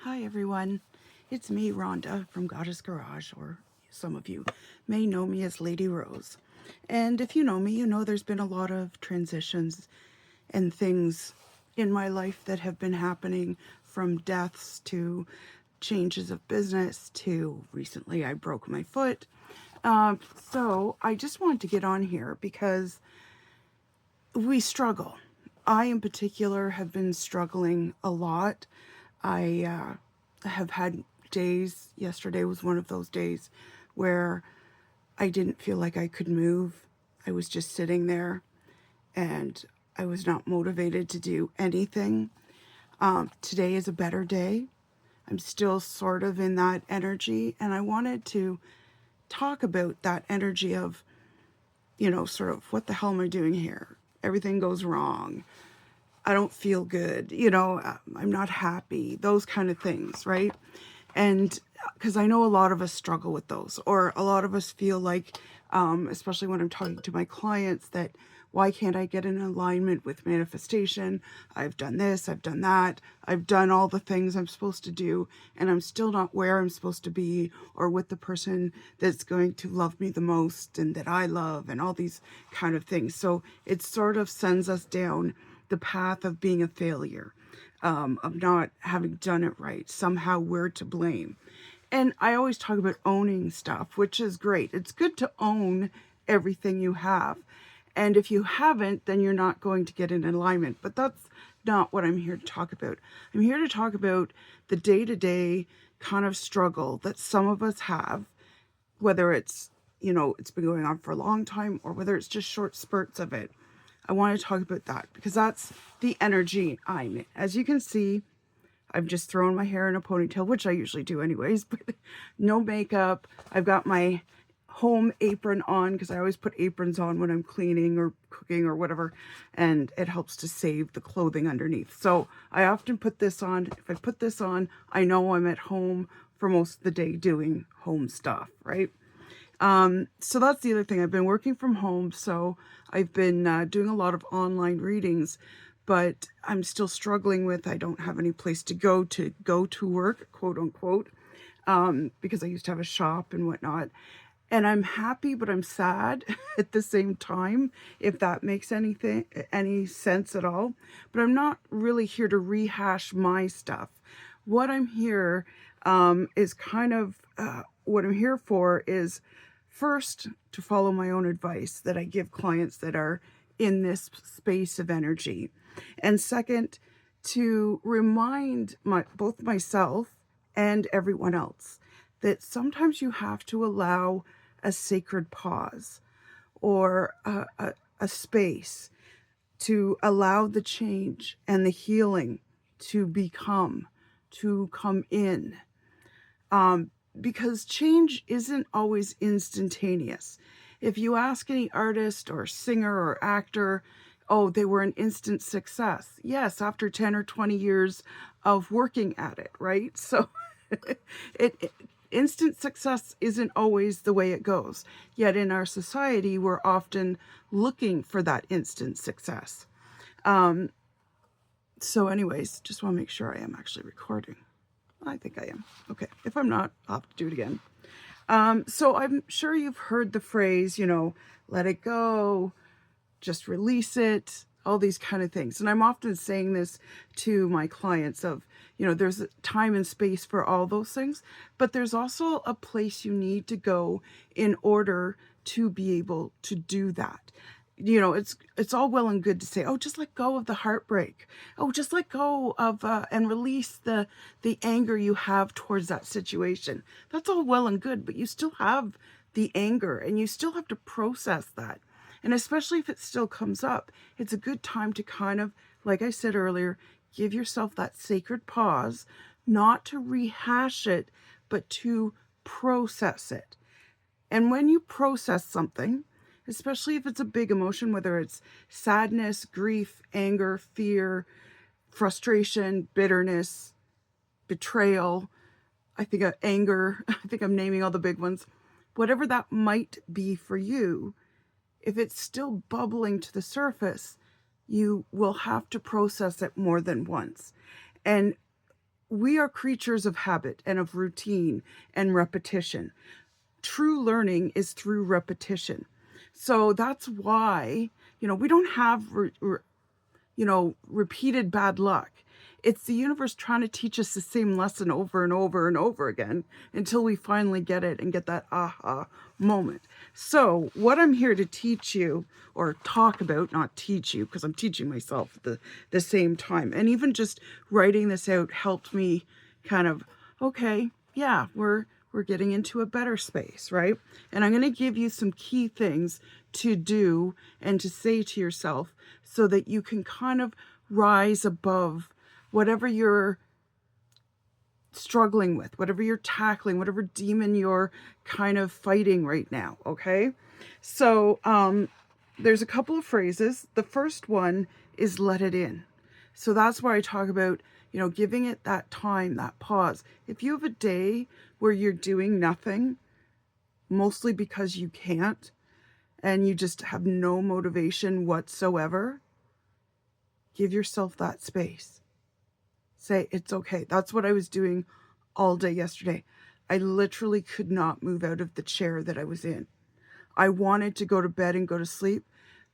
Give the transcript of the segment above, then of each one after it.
Hi everyone, it's me Rhonda from Goddess Garage, or some of you may know me as Lady Rose. And if you know me, you know there's been a lot of transitions and things in my life that have been happening, from deaths to changes of business to recently I broke my foot. So I just wanted to get on here because we struggle. I in particular have been struggling a lot. I have had days, yesterday was one of those days where I didn't feel like I could move. I was just sitting there and I was not motivated to do anything. Today is a better day. I'm still sort of in that energy, and I wanted to talk about that energy of, sort of, what the hell am I doing here? Everything goes wrong. I don't feel good, I'm not happy, those kind of things, right? And because I know a lot of us struggle with those, or a lot of us feel like, especially when I'm talking to my clients, that why can't I get in alignment with manifestation? I've done this, I've done that, I've done all the things I'm supposed to do, and I'm still not where I'm supposed to be, or with the person that's going to love me the most and that I love, and all these kind of things. So it sort of sends us down the path of being a failure, of not having done it right. Somehow we're to blame. And I always talk about owning stuff, which is great. It's good to own everything you have. And if you haven't, then you're not going to get in alignment. But that's not what I'm here to talk about. I'm here to talk about the day-to-day kind of struggle that some of us have, whether it's, it's been going on for a long time, or whether it's just short spurts of it. I want to talk about that because that's the energy I'm in. As you can see, I've just thrown my hair in a ponytail, which I usually do anyways, but no makeup. I've got my home apron on because I always put aprons on when I'm cleaning or cooking or whatever, and it helps to save the clothing underneath. So I often put this on. If I put this on, I know I'm at home for most of the day doing home stuff, right? So that's the other thing. I've been working from home, so I've been doing a lot of online readings, but I'm still struggling with, I don't have any place to go to work, quote unquote, because I used to have a shop and whatnot. And I'm happy, but I'm sad at the same time, if that makes any sense at all. But I'm not really here to rehash my stuff. What I'm here is kind of, what I'm here for is, first, to follow my own advice that I give clients that are in this space of energy. And second, to remind both myself and everyone else that sometimes you have to allow a sacred pause, or a space to allow the change and the healing to come in. Because change isn't always instantaneous. If you ask any artist or singer or actor, oh, they were an instant success. Yes, after 10 or 20 years of working at it, right? So it instant success isn't always the way it goes. Yet in our society, we're often looking for that instant success. So anyways, just want to make sure I am actually recording. I think I am. Okay. If I'm not, I'll have to do it again. So I'm sure you've heard the phrase, let it go, just release it, all these kind of things. And I'm often saying this to my clients of, there's a time and space for all those things, but there's also a place you need to go in order to be able to do that. It's all well and good to say, oh, just let go of the heartbreak. Oh, just let go of and release the anger you have towards that situation. That's all well and good, but you still have the anger and you still have to process that. And especially if it still comes up, it's a good time to kind of, like I said earlier, give yourself that sacred pause, not to rehash it, but to process it. And when you process something, especially if it's a big emotion, whether it's sadness, grief, anger, fear, frustration, bitterness, betrayal, anger, I think I'm naming all the big ones, whatever that might be for you, if it's still bubbling to the surface, you will have to process it more than once. And we are creatures of habit and of routine and repetition. True learning is through repetition. So that's why, we don't have, repeated bad luck. It's the universe trying to teach us the same lesson over and over and over again until we finally get it and get that aha moment. So what I'm here to teach you, or talk about, not teach you, because I'm teaching myself at the same time. And even just writing this out helped me kind of, okay, yeah, we're getting into a better space, right? And I'm going to give you some key things to do and to say to yourself so that you can kind of rise above whatever you're struggling with, whatever you're tackling, whatever demon you're kind of fighting right now, okay? So there's a couple of phrases. The first one is let it in. So that's where I talk about, giving it that time, that pause. If you have a day where you're doing nothing, mostly because you can't, and you just have no motivation whatsoever, give yourself that space. Say, it's okay. That's what I was doing all day yesterday. I literally could not move out of the chair that I was in. I wanted to go to bed and go to sleep,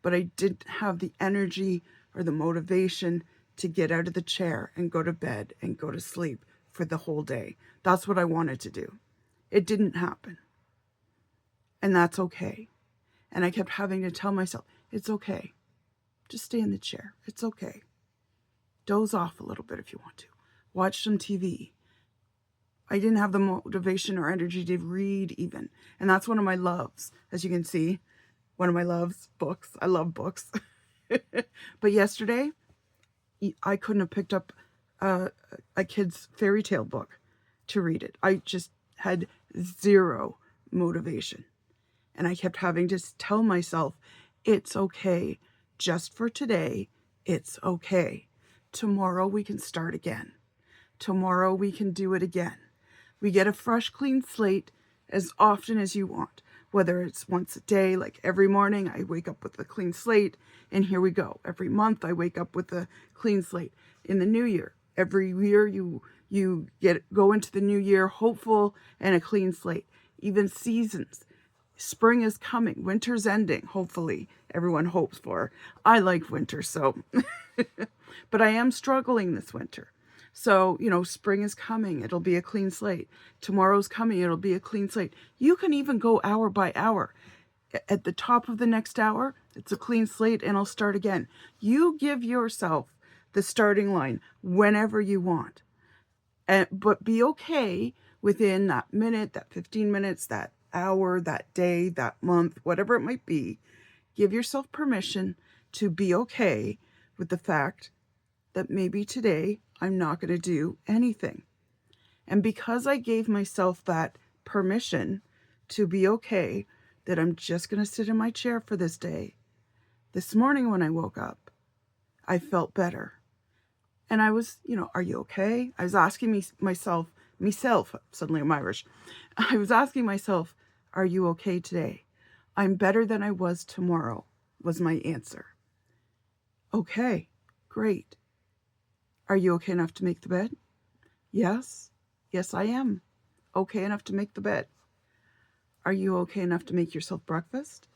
but I didn't have the energy or the motivation to get out of the chair and go to bed and go to sleep for the whole day. That's what I wanted to do. It didn't happen. And that's okay. And I kept having to tell myself, it's okay. Just stay in the chair. It's okay. Doze off a little bit if you want to. Watch some TV. I didn't have the motivation or energy to read even. And that's one of my loves. As you can see, one of my loves, books. I love books. But yesterday, I couldn't have picked up a kid's fairy tale book to read it. I just had zero motivation. And I kept having to tell myself, it's okay. Just for today, it's okay. Tomorrow we can start again. Tomorrow we can do it again. We get a fresh, clean slate as often as you want. Whether it's once a day, like every morning I wake up with a clean slate, and here we go. Every month I wake up with a clean slate. In the new year, every year you go into the new year hopeful and a clean slate. Even seasons. Spring is coming. Winter's ending, hopefully. Everyone hopes for. I like winter, so. But I am struggling this winter. So, spring is coming. It'll be a clean slate. Tomorrow's coming. It'll be a clean slate. You can even go hour by hour. At the top of the next hour, it's a clean slate and I'll start again. You give yourself the starting line whenever you want. But be okay within that minute, that 15 minutes, that hour, that day, that month, whatever it might be. Give yourself permission to be okay with the fact that maybe today I'm not going to do anything. And because I gave myself that permission to be okay, that I'm just going to sit in my chair for this day, this morning when I woke up, I felt better. And I was, are you okay? I was asking myself, suddenly I'm Irish. I was asking myself, are you okay today? I'm better than I was tomorrow, was my answer. Okay, great. Are you okay enough to make the bed? Yes. Yes, I am. Okay enough to make the bed. Are you okay enough to make yourself breakfast?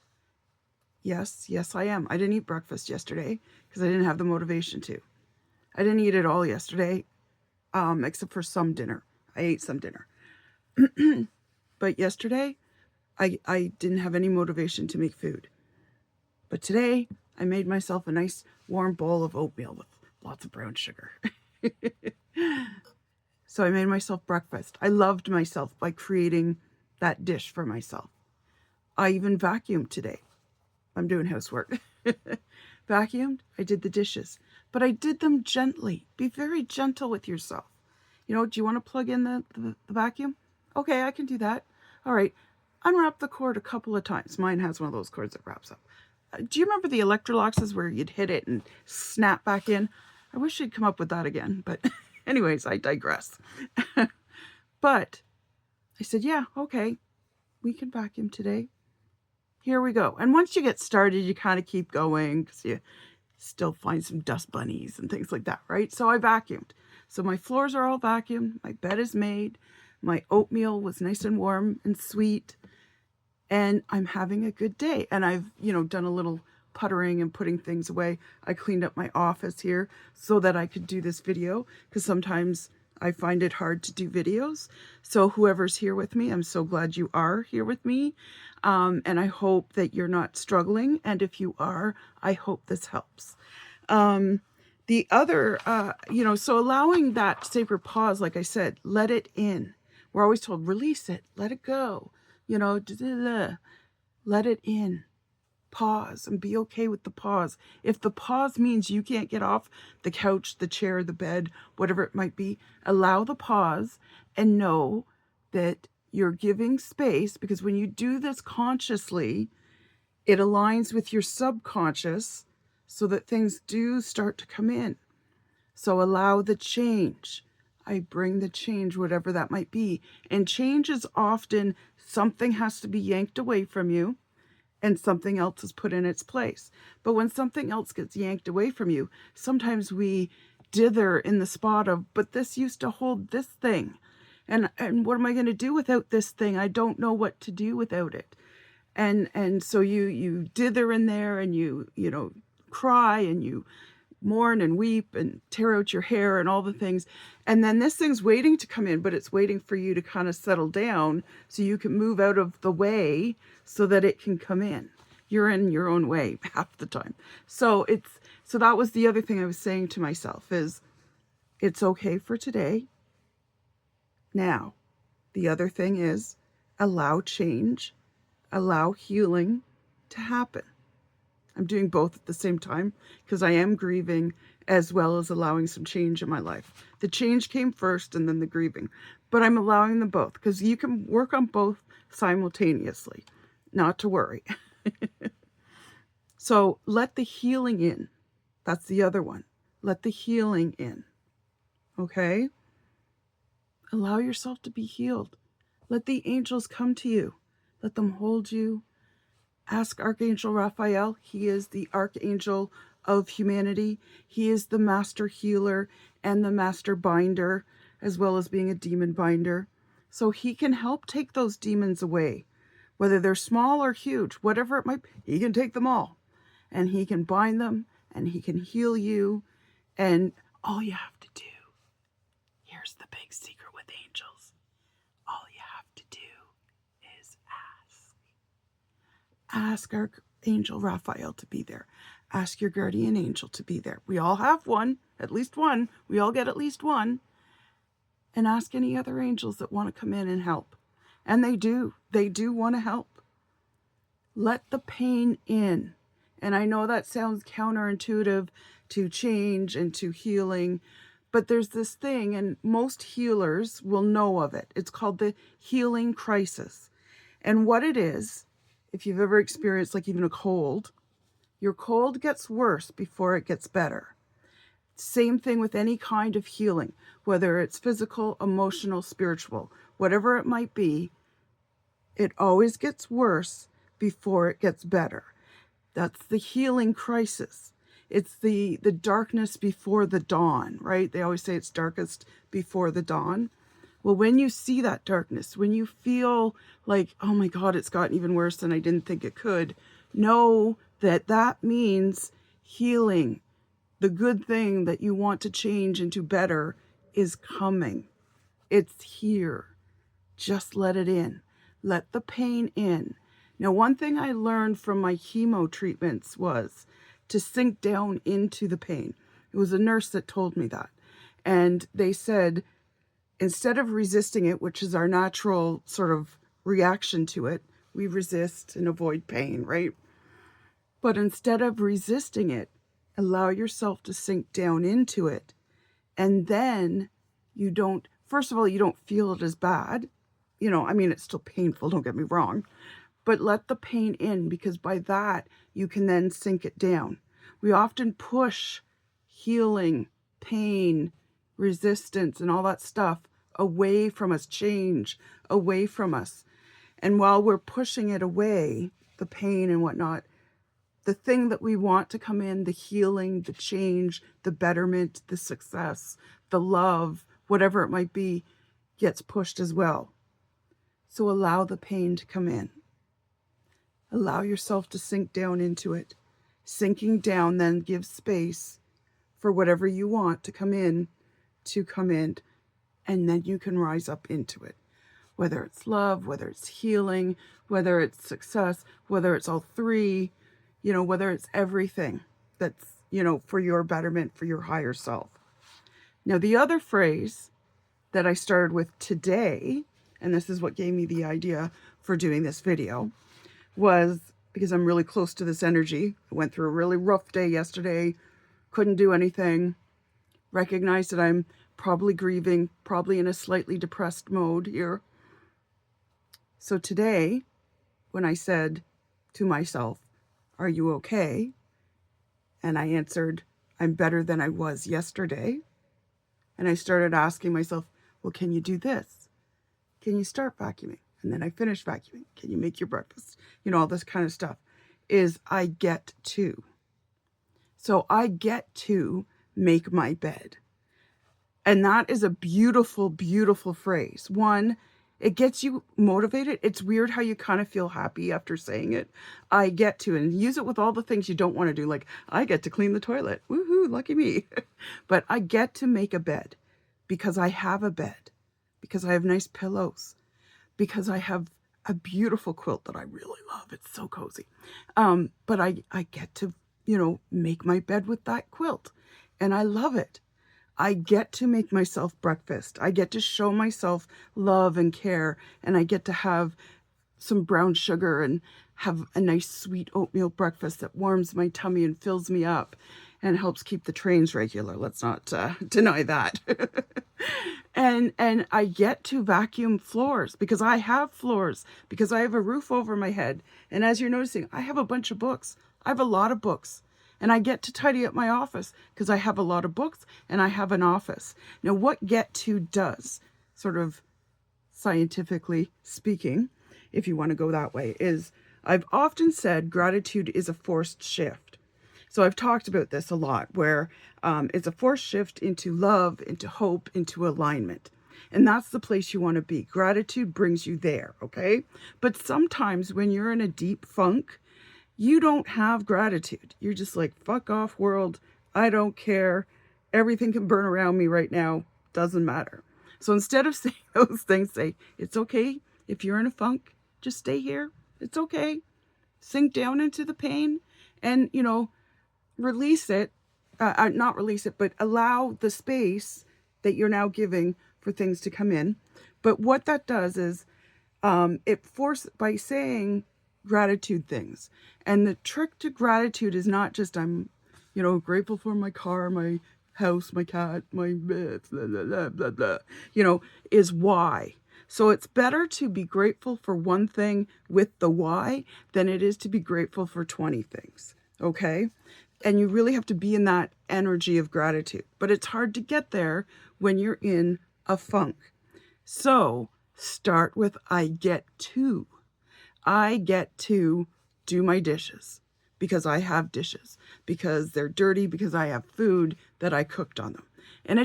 Yes, I am. I didn't eat breakfast yesterday because I didn't have the motivation to. I didn't eat it all yesterday, except for some dinner. I ate some dinner. But yesterday, I didn't have any motivation to make food. But today, I made myself a nice warm bowl of oatmeal with lots of brown sugar. So I made myself breakfast. I loved myself by creating that dish for myself. I even vacuumed today. I'm doing housework. Vacuumed, I did the dishes. But I did them gently. Be very gentle with yourself. Do you want to plug in the vacuum? Okay, I can do that. All right. Unwrap the cord a couple of times. Mine has one of those cords that wraps up. Do you remember the Electroluxes where you'd hit it and snap back in? I wish I'd come up with that again. But anyways, I digress. But I said, yeah, okay. We can vacuum today. Here we go. And once you get started, you kind of keep going because you still find some dust bunnies and things like that, right? So I vacuumed. So my floors are all vacuumed. My bed is made. My oatmeal was nice and warm and sweet. And I'm having a good day. And I've, done a little puttering and putting things away. I cleaned up my office here so that I could do this video, because sometimes I find it hard to do videos. So whoever's here with me, I'm so glad you are here with me. And I hope that you're not struggling. And if you are, I hope this helps. The other, so allowing that sacred pause, like I said, let it in. We're always told, release it, let it go, let it in. Pause and be okay with the pause. If the pause means you can't get off the couch, the chair, the bed, whatever it might be, allow the pause and know that you're giving space, because when you do this consciously, it aligns with your subconscious so that things do start to come in. So allow the change. I bring the change, whatever that might be. And change is often something has to be yanked away from you and something else is put in its place. But when something else gets yanked away from you, sometimes we dither in the spot of, but this used to hold this thing. And what am I going to do without this thing? I don't know what to do without it. And so you dither in there and you cry and you mourn and weep and tear out your hair and all the things. And then this thing's waiting to come in, but it's waiting for you to kind of settle down so you can move out of the way so that it can come in. You're in your own way half the time. So that was the other thing I was saying to myself is it's okay for today. Now, the other thing is allow change, allow healing to happen. I'm doing both at the same time because I am grieving as well as allowing some change in my life. The change came first and then the grieving, but I'm allowing them both because you can work on both simultaneously, not to worry. So let the healing in. That's the other one. Let the healing in. Okay? Allow yourself to be healed. Let the angels come to you. Let them hold you. Ask Archangel Raphael. He is the archangel of humanity. He is the master healer and the master binder, as well as being a demon binder. So he can help take those demons away, whether they're small or huge, whatever it might be. He can take them all, and he can bind them, and he can heal you. And all you have to do, here's the big secret with angels. All you have to do is ask. Ask Archangel Raphael to be there. Ask your guardian angel to be there. We all have one, at least one. We all get at least one. And ask any other angels that want to come in and help. And they do. They do want to help. Let the pain in. And I know that sounds counterintuitive to change and to healing, but there's this thing, and most healers will know of it. It's called the healing crisis. And what it is, if you've ever experienced like even a cold, your cold gets worse before it gets better. Same thing with any kind of healing, whether it's physical, emotional, spiritual, whatever it might be, it always gets worse before it gets better. That's the healing crisis. It's the darkness before the dawn, right? They always say it's darkest before the dawn. Well, when you see that darkness, when you feel like, oh my God, it's gotten even worse than I didn't think it could, know that that means healing. The good thing that you want to change into better is coming. It's here. Just let it in. Let the pain in. Now, one thing I learned from my chemo treatments was to sink down into the pain. It was a nurse that told me that. And they said, instead of resisting it, which is our natural sort of reaction to it, we resist and avoid pain, right? But instead of resisting it, allow yourself to sink down into it. And then you don't, first of all, you don't feel it as bad. It's still painful, don't get me wrong. But let the pain in, because by that, you can then sink it down. We often push healing, pain, resistance, and all that stuff away from us, change away from us. And while we're pushing it away, the pain and whatnot, the thing that we want to come in, the healing, the change, the betterment, the success, the love, whatever it might be, gets pushed as well. So allow the pain to come in. Allow yourself to sink down into it. Sinking down then gives space for whatever you want to come in, and then you can rise up into it. Whether it's love, whether it's healing, whether it's success, whether it's all three, whether it's everything that's, for your betterment, for your higher self. Now, the other phrase that I started with today, and this is what gave me the idea for doing this video, was because I'm really close to this energy. I went through a really rough day yesterday, couldn't do anything, recognized that I'm probably grieving, probably in a slightly depressed mode here. So today, when I said to myself, "Are you okay?" and I answered, "I'm better than I was yesterday." And I started asking myself, well, can you do this? Can you start vacuuming? And then I finished vacuuming. Can you make your breakfast? All this kind of stuff is I get to. So I get to make my bed. And that is a beautiful, beautiful phrase. One, it gets you motivated. It's weird how you kind of feel happy after saying it. I get to, and use it with all the things you don't want to do. Like, I get to clean the toilet. Woohoo, lucky me. But I get to make a bed because I have a bed, because I have nice pillows, because I have a beautiful quilt that I really love. It's so cozy. But I get to, make my bed with that quilt, and I love it. I get to make myself breakfast. I get to show myself love and care, and I get to have some brown sugar and have a nice sweet oatmeal breakfast that warms my tummy and fills me up and helps keep the trains regular. Let's not deny that. And I get to vacuum floors because I have floors, because I have a roof over my head. And as you're noticing, I have a bunch of books. I have a lot of books. And I get to tidy up my office because I have a lot of books and I have an office. Now, what get to does, sort of scientifically speaking, if you want to go that way, is I've often said gratitude is a forced shift. So I've talked about this a lot, where it's a forced shift into love, into hope, into alignment. And that's the place you want to be. Gratitude brings you there, okay? But sometimes when you're in a deep funk, you don't have gratitude. You're just like, fuck off, world. I don't care. Everything can burn around me right now. Doesn't matter. So instead of saying those things, say, it's okay. If you're in a funk, just stay here. It's okay. Sink down into the pain and, release it. Not release it, but allow the space that you're now giving for things to come in. But what that does is it forces, by saying gratitude things. And the trick to gratitude is not just I'm, grateful for my car, my house, my cat, my blah, blah, blah, blah, is why. So it's better to be grateful for one thing with the why than it is to be grateful for 20 things. Okay? And you really have to be in that energy of gratitude. But it's hard to get there when you're in a funk. So start with I get to. I get to do my dishes because I have dishes, because they're dirty, because I have food that I cooked on them. And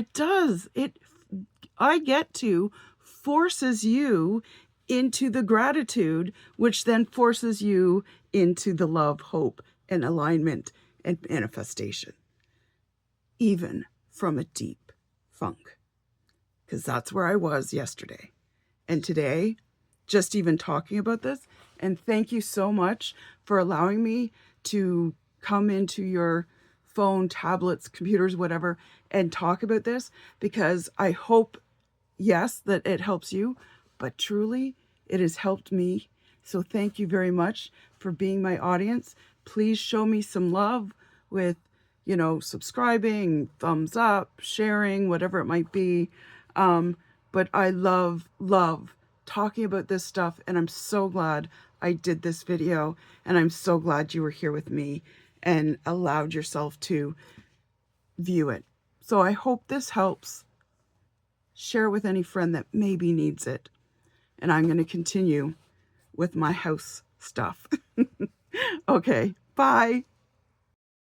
I get to forces you into the gratitude, which then forces you into the love, hope, and alignment and manifestation, even from a deep funk. Because that's where I was yesterday. And today, just even talking about this, and thank you so much for allowing me to come into your phone, tablets, computers, whatever, and talk about this, because I hope, yes, that it helps you, but truly it has helped me. So thank you very much for being my audience. Please show me some love with, subscribing, thumbs up, sharing, whatever it might be. But I love talking about this stuff, and I'm so glad I did this video, and I'm so glad you were here with me and allowed yourself to view it. So I hope this helps. Share with any friend that maybe needs it. And I'm going to continue with my house stuff. Okay, bye.